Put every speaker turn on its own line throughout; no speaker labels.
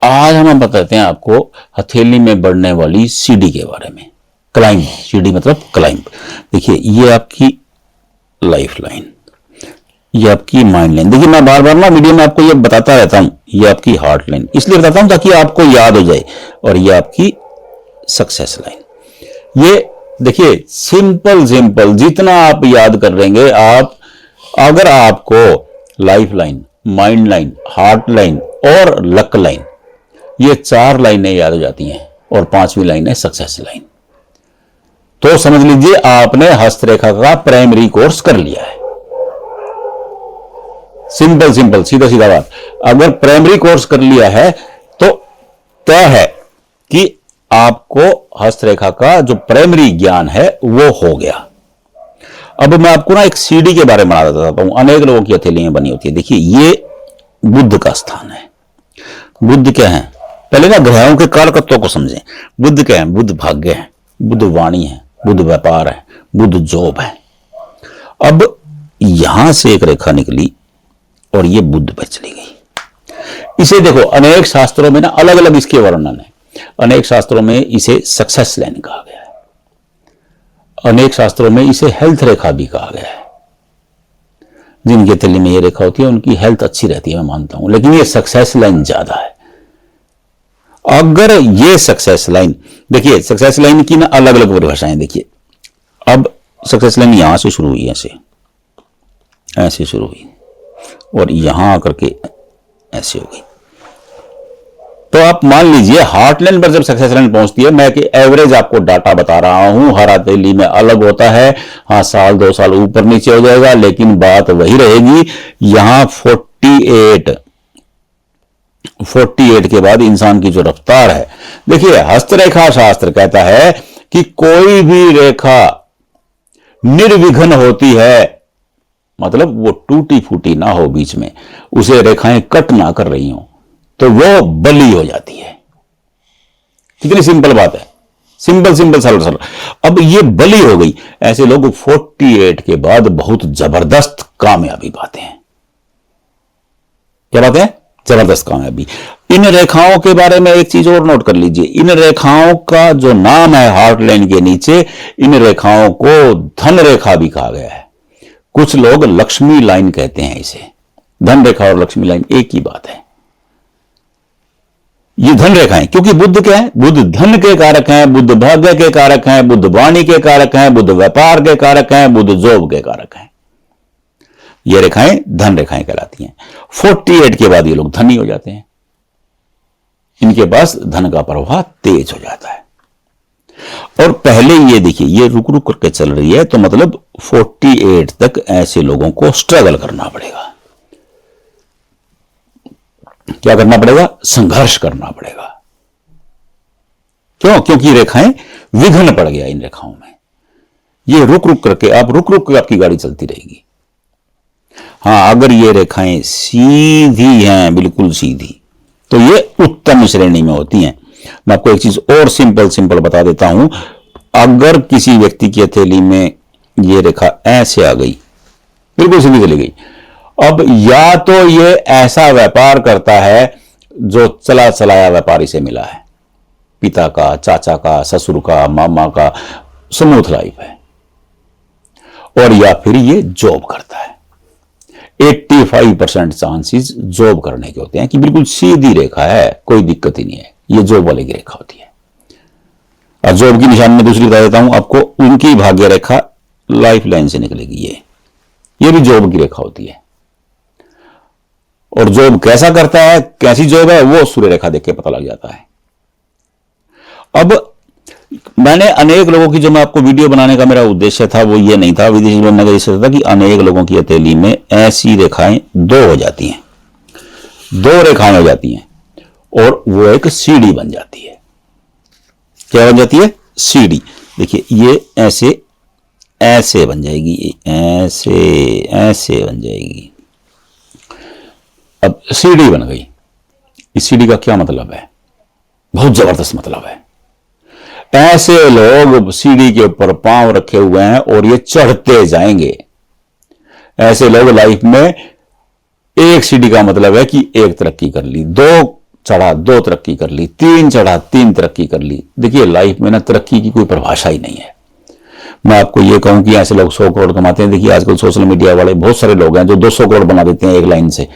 आज हम बताते हैं आपको हथेली में बढ़ने वाली सीढ़ी के बारे में। क्लाइंब, सीढ़ी मतलब क्लाइंब। देखिए ये आपकी लाइफ लाइन, ये आपकी माइंड लाइन। देखिए मैं बार बार ना वीडियो में आपको ये बताता रहता हूं, ये आपकी हार्ट लाइन इसलिए बताता हूं ताकि आपको याद हो जाए। और ये आपकी सक्सेस लाइन। ये देखिए सिंपल सिंपल जितना आप याद कर लेंगे, आप अगर आपको life line, mind line, heart line और लक लाइन, ये 4 लाइनें याद हो जाती हैं और 5वीं लाइन है सक्सेस लाइन, तो समझ लीजिए आपने हस्तरेखा का प्राइमरी कोर्स कर लिया है। सिंपल सिंपल सीधा सीधा बात, अगर प्राइमरी कोर्स कर लिया है तो तय है कि आपको हस्तरेखा का जो प्राइमरी ज्ञान है वो हो गया। अब मैं आपको ना एक सीढ़ी के बारे में बताता हूं। अनेक लोगों की हथेलियां बनी होती है। देखिए ये बुद्ध का स्थान है। बुद्ध क्या है, पहले ना ग्रहों के कारकत्वों को समझें। बुद्ध क्या है, बुद्ध भाग्य है, बुद्ध वाणी है, बुद्ध व्यापार है, बुद्ध जॉब है। अब यहां से एक रेखा निकली और ये बुद्ध पे चली गई। इसे देखो अनेक शास्त्रों में ना अलग अलग इसके वर्णन है। अनेक शास्त्रों में इसे सक्सेस लाइन कहा गया है, अनेक शास्त्रों में इसे हेल्थ रेखा भी कहा गया है। जिनकी हथेली में ये रेखा होती है उनकी हेल्थ अच्छी रहती है, मैं मानता हूं, लेकिन ये सक्सेस लाइन ज्यादा है। अगर ये सक्सेस लाइन, देखिए सक्सेस लाइन की ना अलग अलग परिभाषाएं। देखिए अब सक्सेस लाइन यहां से शुरू हुई, ऐसे शुरू हुई और यहां आकर के ऐसे हो गई। तो आप मान लीजिए हार्ट लाइन पर जब सक्सेस लाइन पहुंचती है, मैं कि एवरेज आपको डाटा बता रहा हूं, हर हथेली में अलग होता है। हाँ साल 2 साल ऊपर नीचे हो जाएगा, लेकिन बात वही रहेगी। यहां 48 के बाद इंसान की जो रफ्तार है, देखिए हस्तरेखा शास्त्र कहता है कि कोई भी रेखा निर्विघ्न होती है, मतलब वो टूटी फूटी ना हो, बीच में उसे रेखाएं कट ना कर रही हो, तो वो बली हो जाती है। कितनी सिंपल बात है, सिंपल सिंपल सरल सरल। अब ये बली हो गई। ऐसे लोग 48 के बाद बहुत जबरदस्त कामयाबी पाते हैं। क्या बात है, जबरदस्त कामयाबी। इन रेखाओं के बारे में एक चीज और नोट कर लीजिए। इन रेखाओं का जो नाम है हार्ट लाइन के नीचे, इन रेखाओं को धन रेखा भी कहा गया है। कुछ लोग लक्ष्मी लाइन कहते हैं इसे। धन रेखा और लक्ष्मी लाइन एक ही बात है। ये धन रेखाएं, क्योंकि बुद्ध क्या है, बुद्ध धन के कारक हैं, बुद्ध भाग्य के कारक हैं, बुद्ध वाणी के कारक हैं, बुद्ध व्यापार के कारक हैं, बुद्ध जॉब के कारक हैं। ये रेखाएं धन रेखाएं कहलाती हैं। 48 के बाद ये लोग धनी हो जाते हैं, इनके पास धन का प्रवाह तेज हो जाता है। और पहले ये देखिए ये रुक रुक करके चल रही है, तो मतलब 48 तक ऐसे लोगों को स्ट्रगल करना पड़ेगा। क्या करना पड़ेगा, संघर्ष करना पड़ेगा। क्यों, क्योंकि रेखाएं विघ्न पड़ गया इन रेखाओं में। ये रुक रुक करके आपकी गाड़ी चलती रहेगी। हाँ अगर ये रेखाएं सीधी हैं, बिल्कुल सीधी, तो ये उत्तम श्रेणी में होती हैं। मैं आपको एक चीज और सिंपल सिंपल बता देता हूं। अगर किसी व्यक्ति की हथेली में ये रेखा ऐसे आ गई, बिल्कुल सीधी चली गई, अब या तो ये ऐसा व्यापार करता है जो चला चलाया व्यापार इसे मिला है, पिता का, चाचा का, ससुर का, मामा का, स्मूथ लाइफ है, और या फिर ये जॉब करता है। 85% चांसेस जॉब करने के होते हैं कि बिल्कुल सीधी रेखा है, कोई दिक्कत ही नहीं है, ये जॉब वाले की रेखा होती है। और जॉब की निशानी में दूसरी बता देता हूं आपको, उनकी भाग्य रेखा लाइफ लाइन से निकलेगी। ये भी जॉब की रेखा होती है। और जॉब कैसा करता है, कैसी जॉब है, वो सूर्य रेखा देख के पता लग जाता है। अब मैंने अनेक लोगों की, जो मैं आपको वीडियो बनाने का मेरा उद्देश्य था वो ये नहीं था, विदेशी बनने का उद्देश्य था कि अनेक लोगों की हथेली में ऐसी रेखाएं 2 हो जाती हैं, 2 रेखाएं हो जाती हैं और वो एक सीढ़ी बन जाती है। क्या बन जाती है, सीढ़ी। देखिए ये ऐसे ऐसे बन जाएगी, ऐसे बन जाएगी। अब सीढ़ी बन गई। इस सीढ़ी का क्या मतलब है, बहुत जबरदस्त मतलब है। ऐसे लोग सीढ़ी के ऊपर पांव रखे हुए हैं और ये चढ़ते जाएंगे। ऐसे लोग लाइफ में, एक सीढ़ी का मतलब है कि एक तरक्की कर ली, 2 चढ़ा 2 तरक्की कर ली, 3 चढ़ा 3 तरक्की कर ली। देखिए लाइफ में ना तरक्की की कोई परिभाषा ही नहीं है। मैं आपको ये कहूं कि ऐसे लोग 100 करोड़ कमाते हैं, देखिए आजकल सोशल मीडिया वाले बहुत सारे लोग हैं जो 200 करोड़ बना देते हैं एक लाइन से।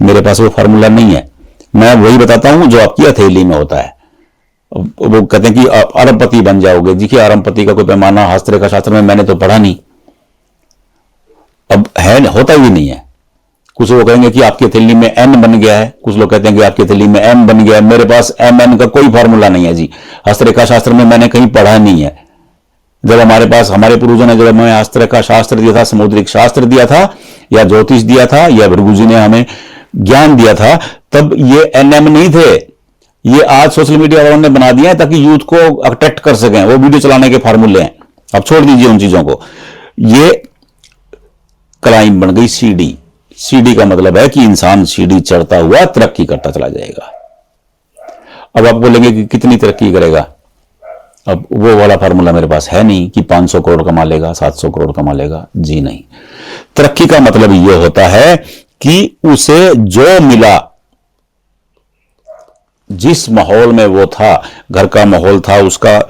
मेरे पास वो फार्मूला नहीं है, मैं वही बताता हूं जो आपकी हथेली में होता है। वो कहते हैं कि आप अरबपति बन जाओगे। देखिए अरबपति का कोई पैमाना हस्तरेखा शास्त्र में मैंने तो पढ़ा नहीं, अब है होता भी नहीं है। कुछ लोग कहेंगे कि आपकी हथेली में एन बन गया है, कुछ लोग कहते हैं कि आपकी हथेली में एम बन गया है। मेरे पास एम एन का कोई फार्मूला नहीं है जी, हस्तरेखा शास्त्र में मैंने कहीं पढ़ा नहीं है। जब हमारे पास हमारे पूर्वजों ने जब हमें हस्तरेखा शास्त्र दिया था, समुद्रिक शास्त्र दिया था, या ज्योतिष दिया था, या भृगु जी ने हमें ज्ञान दिया था, तब ये एनएम नहीं थे। ये आज सोशल मीडिया वालों ने बना दिया है ताकि यूथ को अट्रैक्ट कर सकें, वो वीडियो चलाने के फार्मूले हैं। अब छोड़ दीजिए उन चीजों को। ये क्लाइम बन गई सीढ़ी। सीढ़ी का मतलब है कि इंसान सीढ़ी चढ़ता हुआ तरक्की करता चला जाएगा। अब आप बोलेंगे कि कितनी तरक्की करेगा, अब वो वाला फार्मूला मेरे पास है नहीं कि 500 करोड़ कमा लेगा, 700 करोड़ कमा लेगा, जी नहीं। तरक्की का मतलब ये होता है कि उसे जो मिला, जिस माहौल में वो था, घर का माहौल था उसका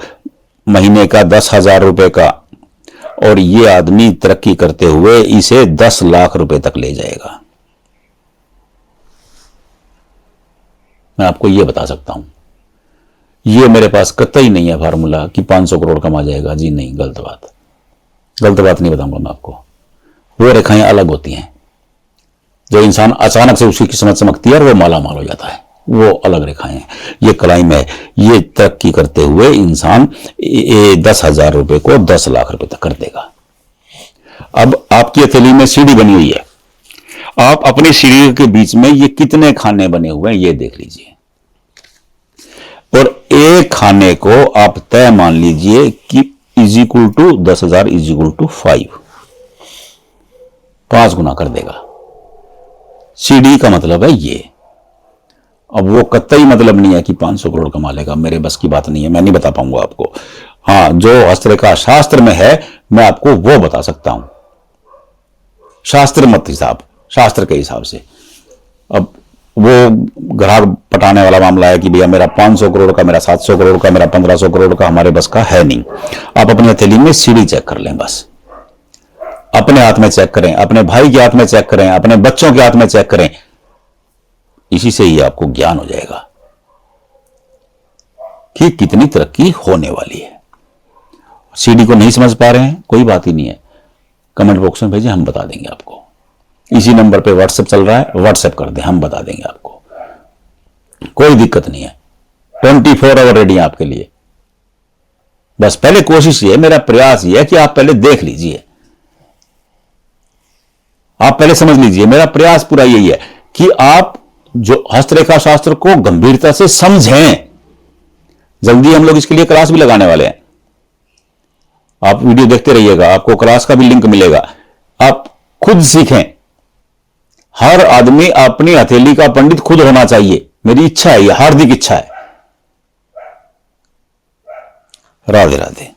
महीने का 10,000 रुपए का, और ये आदमी तरक्की करते हुए इसे 10 लाख रुपए तक ले जाएगा। मैं आपको ये बता सकता हूं। ये मेरे पास कतई नहीं है फार्मूला कि 500 करोड़ कमा जाएगा, जी नहीं, गलत बात। गलत बात नहीं बताऊंगा मैं आपको। वो रेखाएं अलग होती हैं, जो इंसान अचानक से उसकी किस्मत चमकती है और वो माला माल हो जाता है, वो अलग रेखाएं हैं। ये क्लाइम है, ये तरक्की करते हुए इंसान 10,000 रुपए को 10 लाख रुपए तक कर देगा। अब आपकी हथेली में सीढ़ी बनी हुई है, आप अपने शरीर के बीच में ये कितने खाने बने हुए हैं ये देख लीजिए, और एक खाने को आप तय मान लीजिए कि is equal to 10,000 is equal to 5 गुना कर देगा। सीढ़ी का मतलब है ये। अब वो कतई मतलब नहीं है कि 500 करोड़ कमा लेगा, मेरे बस की बात नहीं है, मैं नहीं बता पाऊंगा आपको। हाँ, जो हस्तरेखा शास्त्र में है मैं आपको वो बता सकता हूं, शास्त्र मत हिसाब, शास्त्र के हिसाब से। अब वो ग्राहक पटाने वाला मामला है कि भैया मेरा 500 करोड़ का, मेरा 700 करोड़ का, मेरा 1500 करोड़ का, हमारे बस का है नहीं। आप अपनी हथेली में सीढ़ी चेक कर लें, बस अपने हाथ में चेक करें, अपने भाई के हाथ में चेक करें, अपने बच्चों के हाथ में चेक करें, इसी से ही आपको ज्ञान हो जाएगा कि कितनी तरक्की होने वाली है। सीढ़ी को नहीं समझ पा रहे हैं, कोई बात ही नहीं है, कमेंट बॉक्स में भेजें, हम बता देंगे आपको। इसी नंबर पे व्हाट्सएप चल रहा है, व्हाट्सएप कर दें, हम बता देंगे आपको, कोई दिक्कत नहीं है। 24 आवर रेडी है आपके लिए। बस पहले कोशिश ये, मेरा प्रयास ये है कि आप पहले देख लीजिए, आप पहले समझ लीजिए। मेरा प्रयास पूरा यही है कि आप जो हस्तरेखा शास्त्र को गंभीरता से समझें। जल्दी हम लोग इसके लिए क्लास भी लगाने वाले हैं, आप वीडियो देखते रहिएगा, आपको क्लास का भी लिंक मिलेगा। आप खुद सीखें। हर आदमी अपनी हथेली का पंडित खुद होना चाहिए, मेरी इच्छा है, यह हार्दिक इच्छा है। राधे राधे।